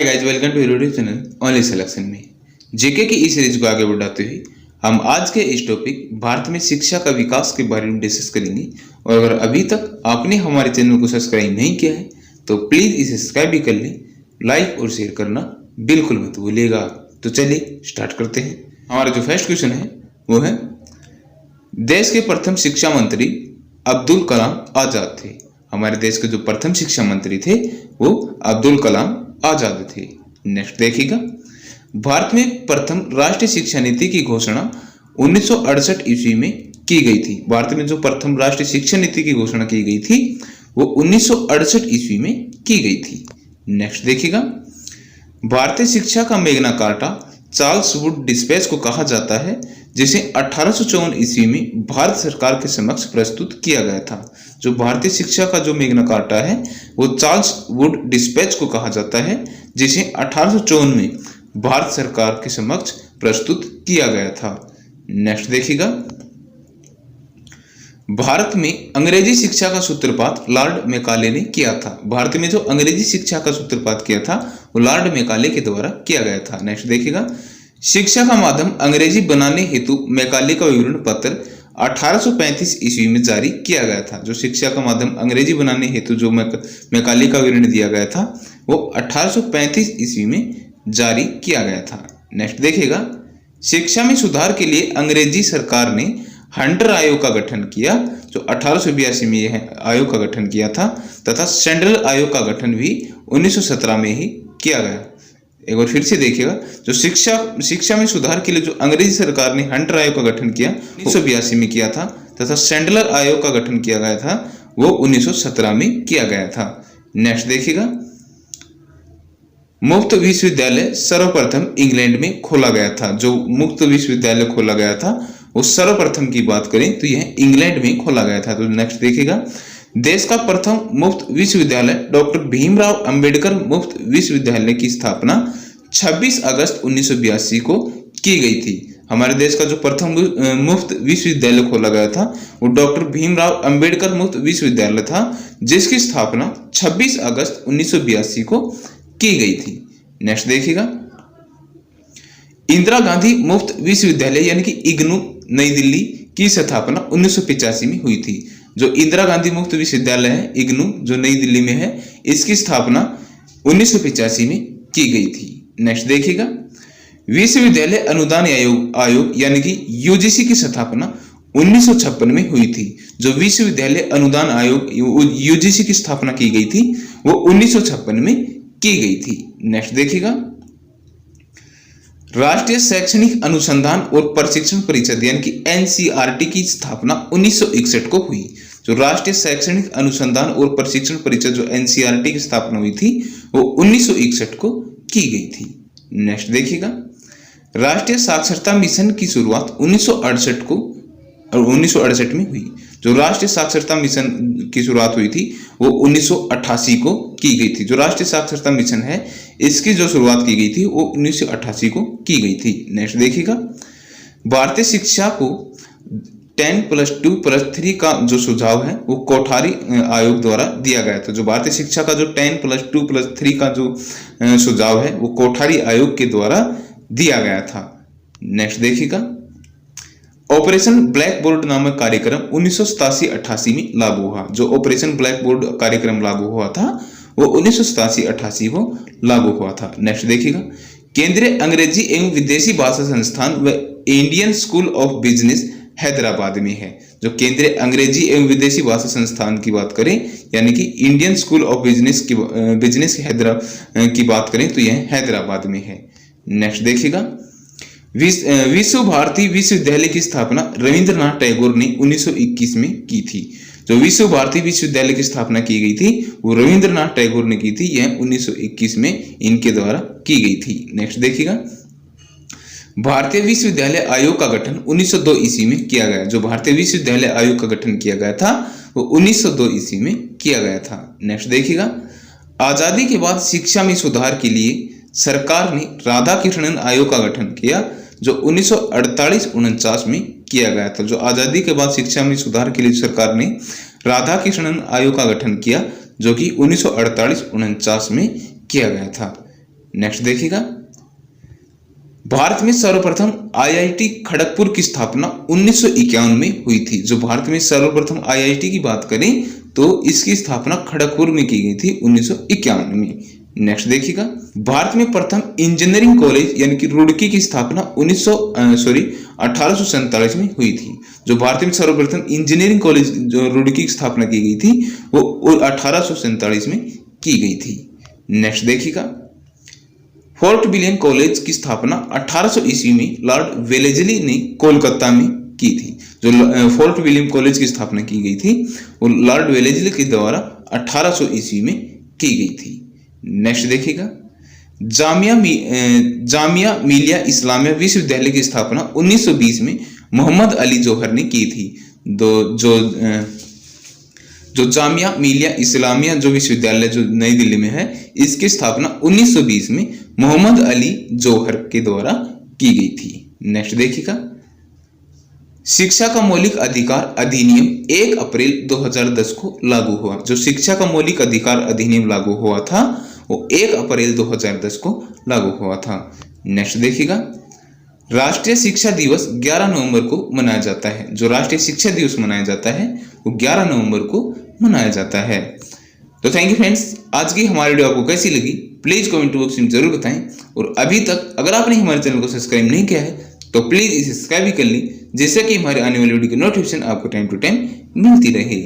Guys, welcome to YouTube channel only selection में। JK की इस सीरीज को आगे बढ़ाते हुए हम आज के इस टॉपिक भारत में शिक्षा का विकास के बारे में डिस्कस करेंगे। और अगर अभी तक आपने हमारे चैनल को सब्सक्राइब नहीं किया है तो प्लीज इसे सब्सक्राइब भी कर लें, लाइक और शेयर करना बिल्कुल मत भूलिएगा। तो चलिए स्टार्ट करते हैं। हमारा जो फर्स्ट क्वेश्चन है वो है, देश के प्रथम शिक्षा मंत्री अब्दुल कलाम आजाद थे। हमारे देश के जो प्रथम शिक्षा मंत्री थे वो अब्दुल कलाम आजाद थे। नेक्स्ट देखिएगा, भारत में प्रथम राष्ट्रीय शिक्षा नीति की घोषणा 1968 ईस्वी में की गई थी। भारत में जो प्रथम राष्ट्रीय शिक्षा नीति की घोषणा की गई थी वो 1968 ईस्वी में की गई थी। नेक्स्ट देखिएगा, भारतीय शिक्षा का Magna carta Charles Wood dispatch को कहा जाता है, जिसे 1854 ईस्वी में भारत सरकार के समक्ष प्रस्तुत किया गया था। जो भारतीय शिक्षा का जो मैग्ना कार्टा है वो चार्ल्स वुड डिस्पैच को कहा जाता है, जिसे 1854 में भारत सरकार के समक्ष प्रस्तुत किया गया था। नेक्स्ट देखिएगा, भारत में अंग्रेजी शिक्षा का सूत्रपात लॉर्ड मैकाले ने किया था। भारत में जो अंग्रेजी शिक्षा का सूत्रपात किया था वो लॉर्ड मैकाले के द्वारा किया गया था। नेक्स्ट देखिएगा, शिक्षा का माध्यम अंग्रेजी बनाने हेतु मैकाले का विवरण पत्र 1835 ईस्वी में जारी किया गया था। जो शिक्षा का माध्यम अंग्रेजी बनाने हेतु जो मैकाले का विवरण दिया गया था वो 1835 ईस्वी में जारी किया गया था। नेक्स्ट देखिएगा, शिक्षा में सुधार के लिए अंग्रेजी सरकार ने हंटर आयोग का गठन किया, जो 1882 में यह आयोग का गठन किया था, तथा सेंट्रल आयोग का गठन भी 1917 में ही किया गया। एक बार फिर से देखिएगा, जो शिक्षा में सुधार के लिए जो अंग्रेजी सरकार ने हंटर आयोग का गठन किया 1982 में किया था, तथा सेंट्रल आयोग का गठन किया गया था वो 1917 में किया गया था। नेक्स्ट देखिएगा, मुक्त विश्वविद्यालय सर्वप्रथम इंग्लैंड में खोला गया था। जो मुक्त विश्वविद्यालय खोला गया था वो सर्वप्रथम की बात करें तो यह इंग्लैंड में खोला गया था। तो नेक्स्ट देखिएगा, देश का प्रथम मुक्त विश्वविद्यालय डॉक्टर भीमराव अंबेडकर मुक्त विश्वविद्यालय की स्थापना 26 अगस्त 1982 को की गई थी। हमारे देश का जो प्रथम मुफ्त विश्वविद्यालय खोला गया था वो डॉक्टर भीमराव अंबेडकर मुक्त विश्वविद्यालय था, जिसकी स्थापना 26 अगस्त 1982 को की गई थी। नेक्स्ट देखिएगा, इंदिरा गांधी मुफ्त विश्वविद्यालय यानी कि इग्नू नई दिल्ली की स्थापना 1985 में हुई थी। जो इंदिरा गांधी मुक्त विश्वविद्यालय है इग्नू जो नई दिल्ली में है, इसकी स्थापना 1985 में की गई थी। नेक्स्ट देखिएगा, विश्वविद्यालय अनुदान आयोग यानी कि यूजीसी की स्थापना 1956 में हुई थी। जो विश्वविद्यालय अनुदान आयोग यूजीसी की स्थापना की गई थी वो 1956 में की गई थी। नेक्स्ट देखिएगा, राष्ट्रीय शैक्षणिक अनुसंधान और प्रशिक्षण परिषद यानी कि एनसीईआरटी की स्थापना 1961 को हुई। जो राष्ट्रीय शैक्षणिक अनुसंधान और प्रशिक्षण परिषद जो एनसीईआरटी की स्थापना हुई थी वो 1961 को की गई थी। नेक्स्ट देखिएगा, राष्ट्रीय साक्षरता मिशन की शुरुआत 1968 में हुई। जो राष्ट्रीय साक्षरता मिशन की शुरुआत हुई थी वो 1988 को की गई थी। जो राष्ट्रीय साक्षरता मिशन है इसकी जो शुरुआत की गई थी वो 1988 को की गई थी। नेक्स्ट देखिएगा, भारतीय शिक्षा को 10+2+3 का जो सुझाव है वो कोठारी आयोग द्वारा दिया गया था। जो भारतीय शिक्षा का जो 10+2+3 का जो सुझाव है वो कोठारी आयोग के द्वारा दिया गया था। नेक्स्ट देखिएगा, ऑपरेशन ब्लैक बोर्ड नामक कार्यक्रम 1987-88 में लागू हुआ। जो ऑपरेशन ब्लैक बोर्ड कार्यक्रम लागू हुआ था वो 1987-88 को लागू हुआ था। नेक्स्ट देखिएगा, केंद्रीय अंग्रेजी एवं विदेशी भाषा संस्थान व Indian school of business Hyderabad में है। जो केंद्रीय अंग्रेजी एवं विदेशी भाषा संस्थान की बात करें यानी कि Indian school of business Hyderabad की बात करें तो यह हैदराबाद में है। नेक्स्ट देखिएगा, विश्व भारती विश्वविद्यालय की स्थापना रविंद्रनाथ टैगोर ने 1921 में की थी। जो विश्व भारती विश्वविद्यालय की स्थापना की गई थी वो रविंद्रनाथ टैगोर ने की थी। यह 1921 में इनके द्वारा की गई थी। नेक्स्ट देखिएगा, भारतीय विश्वविद्यालय आयोग का गठन 1902 ईस्वी में किया गया। जो भारतीय विश्वविद्यालय आयोग का गठन किया गया था वो 1902 ईस्वी में किया गया था। नेक्स्ट देखिएगा, आजादी के बाद शिक्षा में सुधार के लिए सरकार ने राधाकृष्णन आयोग का गठन किया, जो 1948-49 में किया गया था। जो आजादी के बाद शिक्षा में सुधार के लिए सरकार ने राधाकृष्णन आयोग का गठन किया, जो कि 1948-49 में किया गया था। नेक्स्ट देखिएगा, भारत में सर्वप्रथम आईआईटी खड़गपुर की स्थापना 1951 में हुई थी। जो भारत में सर्वप्रथम आईआईटी की बात करें तो इसकी स्थापना खड़गपुर में की गई थी 1951 में। नेक्स्ट देखिएगा, भारत में प्रथम इंजीनियरिंग कॉलेज यानी कि रुड़की की स्थापना 1847 में हुई थी। जो भारत में सर्वप्रथम इंजीनियरिंग कॉलेज जो रुड़की की स्थापना की गई थी वो 1847 में की गई थी। नेक्स्ट देखिएगा, फोर्ट विलियम कॉलेज की स्थापना 1800 ईस्वी में लॉर्ड वेलेस्ली ने कोलकाता में की थी। जो फोर्ट विलियम कॉलेज की स्थापना की गई थी वो लॉर्ड वेलेस्ली के द्वारा 1800 ईस्वी में की गई थी। नेक्स्ट देखिएगा, जामिया मिलिया इस्लामिया विश्वविद्यालय की स्थापना 1920 में मोहम्मद अली जौहर ने की थी। जो जामिया मिलिया इस्लामिया जो विश्वविद्यालय जो नई दिल्ली में है, इसकी स्थापना 1920 में मोहम्मद अली जौहर के द्वारा की गई थी। नेक्स्ट देखिएगा, शिक्षा का मौलिक अधिकार अधिनियम 1 अप्रैल 2010 को लागू हुआ। जो शिक्षा का मौलिक अधिकार अधिनियम लागू हुआ था वो 1 अप्रैल 2010 को लागू हुआ था। नेक्स्ट देखिएगा, राष्ट्रीय शिक्षा दिवस 11 नवंबर को मनाया जाता है। जो राष्ट्रीय शिक्षा दिवस मनाया जाता है वो 11 नवंबर को मनाया जाता है। तो थैंक यू फ्रेंड्स, आज की हमारी वीडियो आपको कैसी लगी प्लीज कमेंट बॉक्स में जरूर बताएं। और अभी तक अगर आपने हमारे चैनल को सब्सक्राइब नहीं किया है तो प्लीज इसे सब्सक्राइब भी कर लें, जिससे कि हमारे आने वाली वीडियो की नोटिफिकेशन आपको टाइम टू टाइम मिलती रहे।